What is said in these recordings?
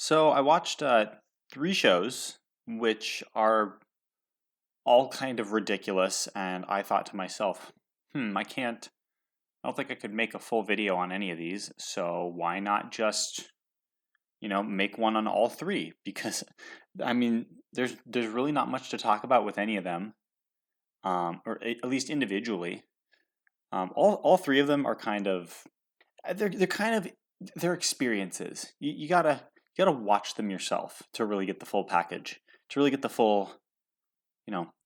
So I watched three shows, which are all kind of ridiculous, and I thought to myself, I don't think I could make a full video on any of these, so why not just, make one on all three? Because, I mean, there's really not much to talk about with any of them, or at least individually. All three of them are kind of, they're kind of, they're experiences. You gotta watch them yourself to really get the full package, to really get the full,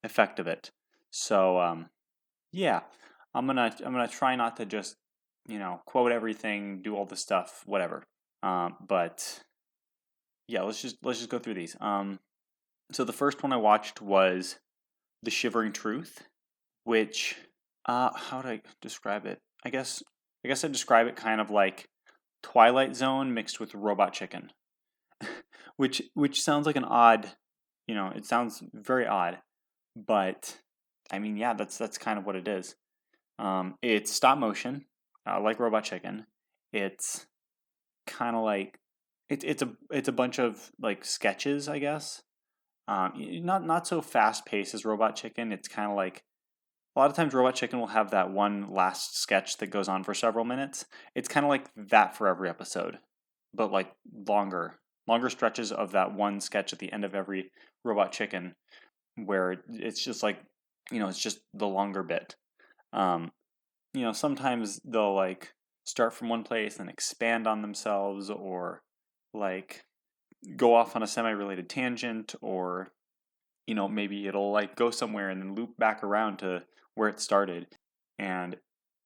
effect of it. So yeah, I'm gonna try not to just quote everything, do all this stuff, whatever. But yeah, let's just go through these. So the first one I watched was The Shivering Truth, which how do I describe it? I guess I describe it kind of like Twilight Zone mixed with Robot Chicken, which sounds like an odd, it sounds very odd, but I mean, yeah, that's kind of what it is. It's stop motion, like Robot Chicken. It's kind of like it's a bunch of like sketches, I guess. Not so fast paced as Robot Chicken. It's kind of like a lot of times Robot Chicken will have that one last sketch that goes on for several minutes. It's kind of like that for every episode, but like longer stretches of that one sketch at the end of every Robot Chicken, where it's just like it's just the longer bit. Um, sometimes they'll like start from one place and expand on themselves, or like go off on a semi-related tangent, or maybe it'll like go somewhere and then loop back around to where it started. And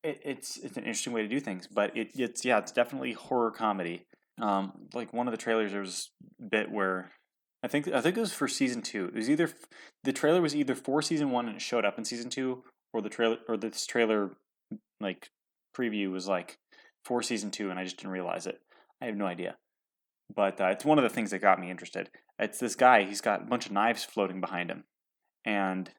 it's an interesting way to do things, but it's definitely horror comedy. Like one of the trailers, there was a bit where I think it was for season two. It was either the trailer was either for season one and it showed up in season two, or this trailer like preview was like for season two, and I just didn't realize it. I have no idea, but it's one of the things that got me interested. It's this guy. He's got a bunch of knives floating behind him, and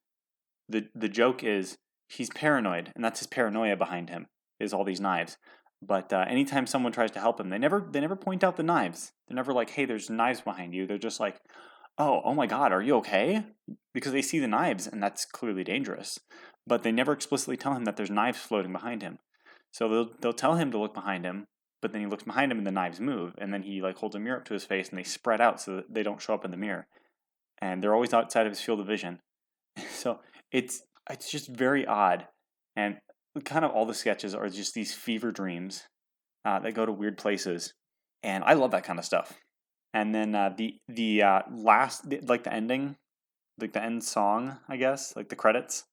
the joke is he's paranoid, and that's his paranoia behind him is all these knives. But anytime someone tries to help him, they never point out the knives. They're never like, "Hey, there's knives behind you." They're just like, "Oh my God, are you okay?" Because they see the knives, and that's clearly dangerous. But they never explicitly tell him that there's knives floating behind him. So they'll tell him to look behind him, but then he looks behind him and the knives move, and then he like holds a mirror up to his face, and they spread out so that they don't show up in the mirror, and they're always outside of his field of vision. So it's just very odd, and kind of all the sketches are just these fever dreams that go to weird places, and I love that kind of stuff. And then like the ending, like the end song, I guess, like the credits.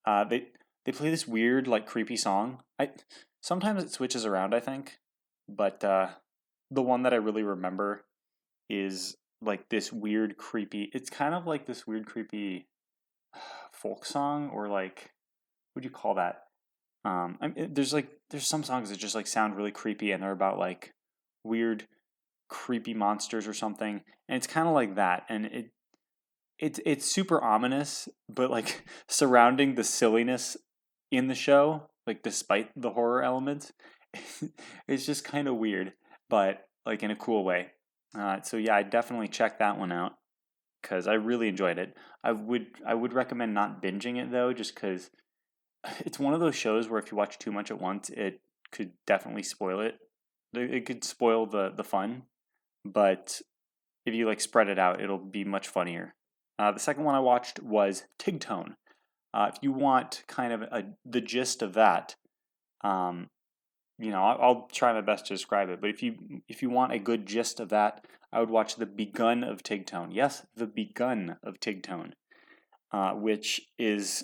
They play this weird, like creepy song. I sometimes it switches around, I think, but the one that I really remember is like this weird, creepy. It's kind of like this weird, creepy folk song, or like what do you call that? There's some songs that just like sound really creepy, and they're about like weird, creepy monsters or something, and it's kind of like that, and it's super ominous, but like surrounding the silliness in the show, like despite the horror elements, it's just kind of weird, but like in a cool way. So yeah, I definitely check that one out because I really enjoyed it. I would recommend not binging it though, just because it's one of those shows where if you watch too much at once, it could definitely spoil it. It could spoil the fun, but if you like spread it out, it'll be much funnier. The second one I watched was Tigtone. If you want kind of the gist of that, um, I'll try my best to describe it. But if you want a good gist of that, I would watch The Begun of Tigtone. Yes, The Begun of Tigtone, which is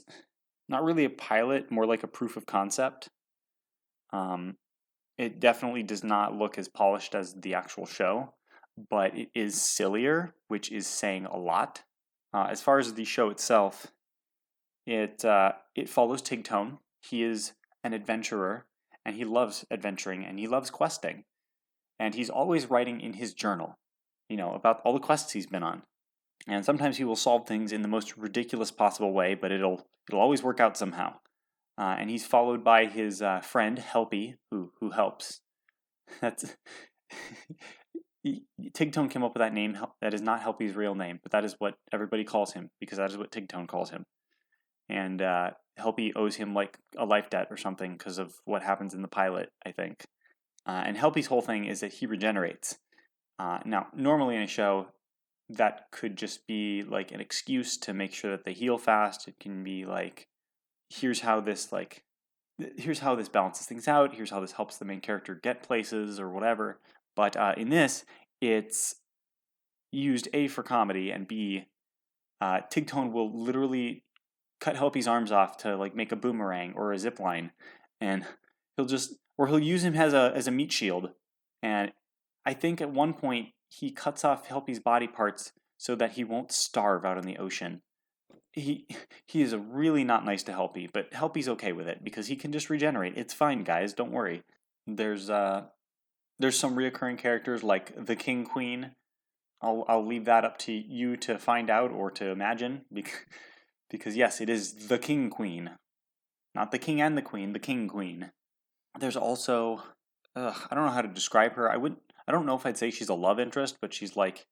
not really a pilot, more like a proof of concept. Um, it definitely does not look as polished as the actual show, but it is sillier, which is saying a lot. As far as the show itself, it follows Tigtone. He is an adventurer, and he loves adventuring, and he loves questing, and he's always writing in his journal, about all the quests he's been on. And sometimes he will solve things in the most ridiculous possible way, but it'll always work out somehow. And he's followed by his friend Helpy, who helps. That's Tigtone came up with that name. That is not Helpy's real name, but that is what everybody calls him because that is what Tigtone calls him. And Helpy owes him like a life debt or something because of what happens in the pilot, I think. And Helpy's whole thing is that he regenerates. Now, normally in a show, that could just be like an excuse to make sure that they heal fast. It can be like, here's how this balances things out. Here's how this helps the main character get places or whatever. But in this, it's used A for comedy and B, Tigtone will literally cut Helpy's arms off to like make a boomerang or a zip line, and he'll use him as a meat shield. And I think at one point he cuts off Helpy's body parts so that he won't starve out in the ocean. He he is really not nice to Helpy, but Helpy's okay with it because he can just regenerate. It's fine, guys. Don't worry. There's some reoccurring characters like the King Queen. I'll leave that up to you to find out or to imagine because yes, it is the King Queen, not the King and the Queen, the King Queen. There's also I don't know how to describe her. I don't know if I'd say she's a love interest, but she's like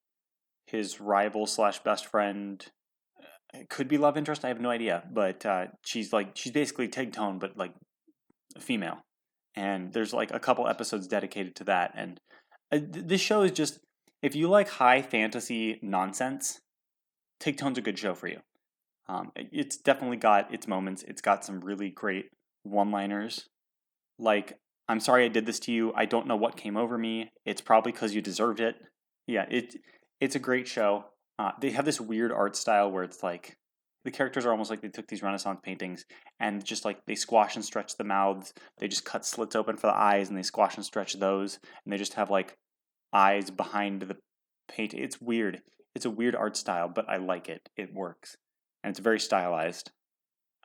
his rival slash best friend. It could be love interest. I have no idea, but she's basically Tigtone, but like a female. And there's like a couple episodes dedicated to that. And this show is just, if you like high fantasy nonsense, Tigtone's a good show for you. It's definitely got its moments. It's got some really great one-liners, like, "I'm sorry I did this to you. I don't know what came over me. It's probably because you deserved it." Yeah, it's a great show. They have this weird art style where it's like the characters are almost like they took these Renaissance paintings and just like they squash and stretch the mouths. They just cut slits open for the eyes and they squash and stretch those, and they just have like eyes behind the paint. It's weird. It's a weird art style, but I like it. It works, and it's very stylized.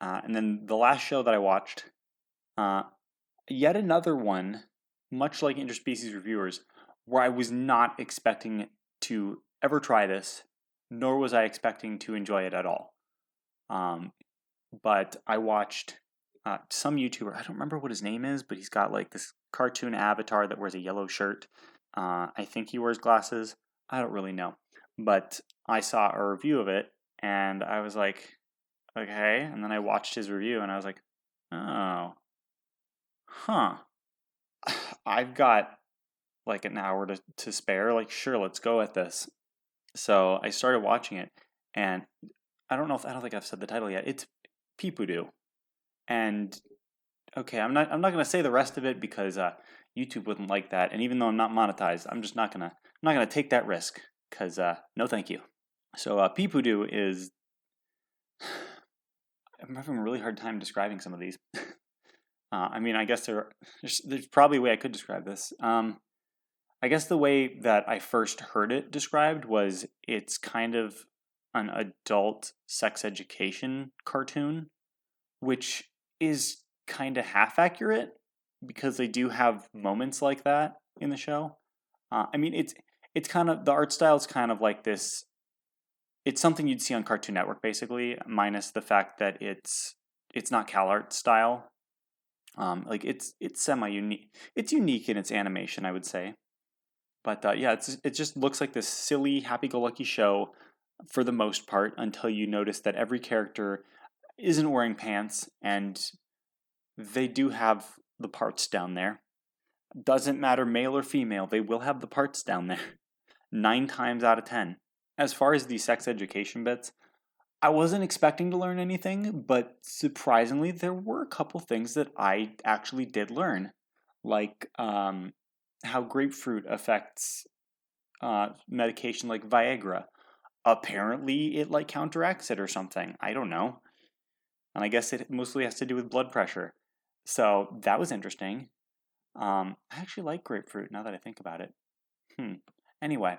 And then the last show that I watched, uh, yet another one, much like Interspecies Reviewers, where I was not expecting to ever try this, nor was I expecting to enjoy it at all. But I watched some YouTuber, I don't remember what his name is, but he's got like this cartoon avatar that wears a yellow shirt. I think he wears glasses. I don't really know. But I saw a review of it, and I was like, okay. And then I watched his review, and I was like, oh, huh. I've got like an hour to spare. Like, sure, let's go at this. So I started watching it, and I don't think I've said the title yet. It's Peepoodoo, and okay, I'm not gonna say the rest of it because YouTube wouldn't like that, and even though I'm not monetized, I'm not gonna take that risk because no, thank you. So Peepoodoo is I'm having a really hard time describing some of these. I mean, I guess there's probably a way I could describe this. I guess the way that I first heard it described was it's kind of an adult sex education cartoon, which is kind of half accurate because they do have moments like that in the show. I mean, it's kind of, the art style is kind of like this. It's something you'd see on Cartoon Network, basically, minus the fact that it's not CalArt style. Like it's semi unique. It's unique in its animation, I would say. But yeah, it just looks like this silly, happy-go-lucky show for the most part until you notice that every character isn't wearing pants and they do have the parts down there. Doesn't matter male or female, they will have the parts down there. 9 times out of 10. As far as the sex education bits, I wasn't expecting to learn anything, but surprisingly, there were a couple things that I actually did learn. Like, how grapefruit affects medication like Viagra. Apparently, it like counteracts it or something. I don't know. And I guess it mostly has to do with blood pressure. So that was interesting. I actually like grapefruit now that I think about it. Anyway,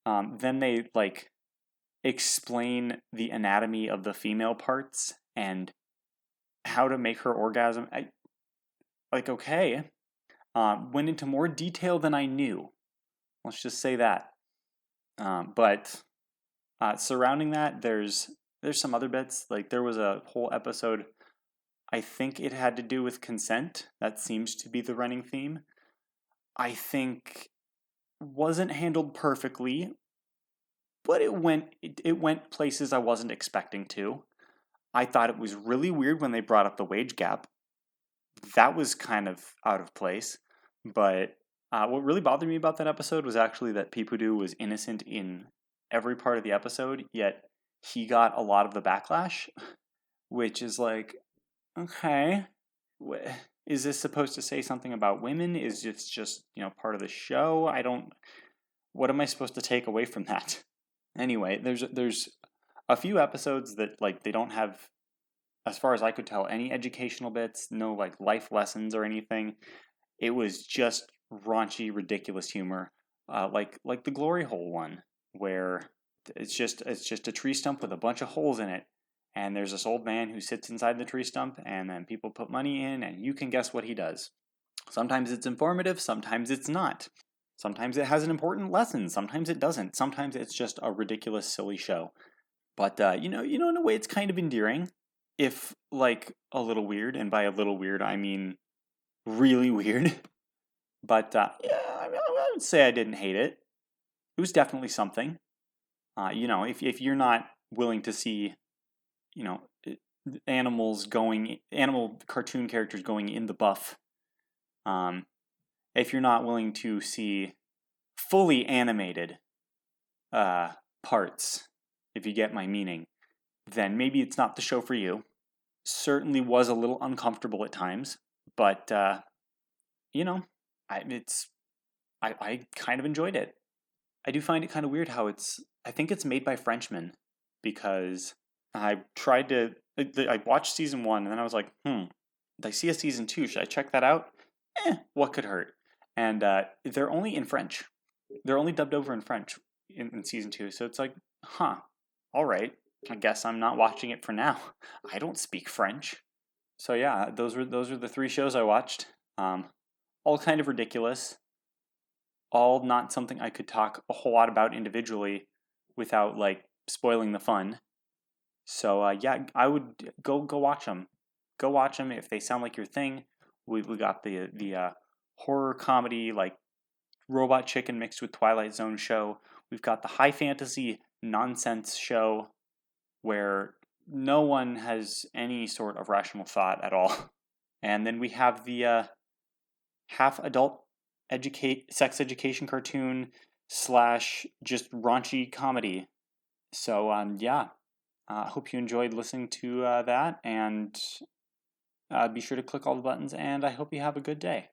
then they like explain the anatomy of the female parts and how to make her orgasm. Okay. Went into more detail than I knew. Let's just say that. But surrounding that, there's some other bits. Like there was a whole episode. I think it had to do with consent. That seems to be the running theme. I think wasn't handled perfectly, but it went places I wasn't expecting to. I thought it was really weird when they brought up the wage gap. That was kind of out of place. But what really bothered me about that episode was actually that Peepoodoo was innocent in every part of the episode, yet he got a lot of the backlash, which is like, okay, is this supposed to say something about women? Is it just part of the show? I don't. What am I supposed to take away from that? Anyway, there's a few episodes that like they don't have, as far as I could tell, any educational bits, no like life lessons or anything. It was just raunchy, ridiculous humor, like the glory hole one, where it's just a tree stump with a bunch of holes in it, and there's this old man who sits inside the tree stump, and then people put money in, and you can guess what he does. Sometimes it's informative, sometimes it's not. Sometimes it has an important lesson, sometimes it doesn't. Sometimes it's just a ridiculous, silly show. But in a way, it's kind of endearing, if like a little weird, and by a little weird I mean really weird. But yeah, I would say I didn't hate it. It was definitely something. If you're not willing to see, you know, animal cartoon characters going in the buff, if you're not willing to see fully animated parts, if you get my meaning, then maybe it's not the show for you. Certainly was a little uncomfortable at times, but you know, I kind of enjoyed it. I do find it kind of weird how I think it's made by Frenchmen, because I watched season 1 and then I was like, I see a season 2. Should I check that out? What could hurt? And they're only in French. They're only dubbed over in French in season 2. So it's like, all right. I guess I'm not watching it for now. I don't speak French. So yeah, those were the 3 shows I watched. All kind of ridiculous. All not something I could talk a whole lot about individually without like spoiling the fun. So yeah, I would go watch them. Go watch them if they sound like your thing. We got the horror comedy like Robot Chicken mixed with Twilight Zone show. We've got the high fantasy nonsense show where no one has any sort of rational thought at all. And then we have the half adult sex education cartoon / just raunchy comedy. So yeah, I hope you enjoyed listening to that, and be sure to click all the buttons, and I hope you have a good day.